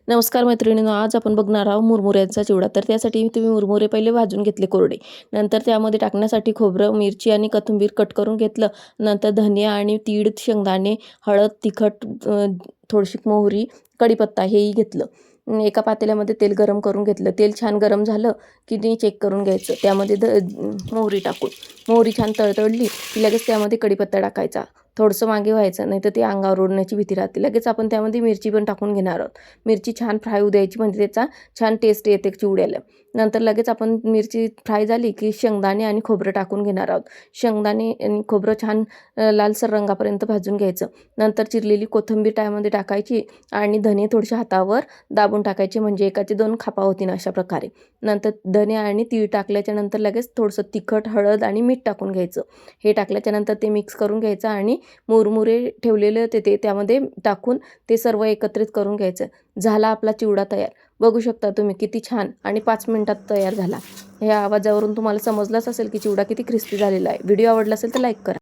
नमस्कार मैत्रिणींनो, आज आपण बघणार आहोत मुरमुऱ्यांचा चिवडा. तर त्यासाठी तुम्ही मुरमुरे पहिले भाजून घेतले कोरडे. नंतर त्यामध्ये टाकण्यासाठी खोबरं, मिरची आणि कोथिंबीर कट करून घेतलं. नंतर धनिया आणि तीळ, शेंगदाणे, हळद, तिखट, थोडीशी मोहरी, कढीपत्ता हेही घेतलं. एका पातेल्यामध्ये तेल गरम करून घेतलं. तेल छान गरम झालं की ते चेक करून घ्यायचं. त्यामध्ये मोहरी टाकून मोहरी छान तळतळली की लगेच त्यामध्ये कढीपत्ता टाकायचा. थोडंसं मागे व्हायचं, नाही तर ते अंगावर ओढण्याची भीती राहते. लगेच आपण त्यामध्ये मिरची पण टाकून घेणार आहोत. मिरची छान फ्राय होऊ द्यायची, म्हणजे त्याचा छान टेस्ट येते चिवड्याला. नंतर लगेच आपण मिरची फ्राय झाली की शेंगदाणे आणि खोबरं टाकून घेणार आहोत. शेंगदाणे आणि खोबरं छान लालसर रंगापर्यंत भाजून घ्यायचं. नंतर चिरलेली कोथिंबीर त्यामध्ये टाकायची आणि धने थोडेसे हातावर दाबून टाकायचे, म्हणजे एकाचे 2 खापा होतील अशा प्रकारे. नंतर धने आणि तीळ टाकल्याच्या नंतर लगेच थोडंसं तिखट, हळद आणि मीठ टाकून घ्यायचं. हे टाकल्याच्या नंतर ते मिक्स करून घ्यायचं आणि मुरमुरे ठेवलेले होते ते त्यामध्ये टाकून ते सर्व एकत्रित करून घ्यायचं. झाला आपला चिवडा तयार. बघू शकता तुम्ही किती छान आणि 5 मिनिटात तयार झाला. ह्या आवाजावरून तुम्हाला समजलंच असेल की चिवडा किती क्रिस्पी झालेला आहे. व्हिडिओ आवडला असेल तर लाईक करा.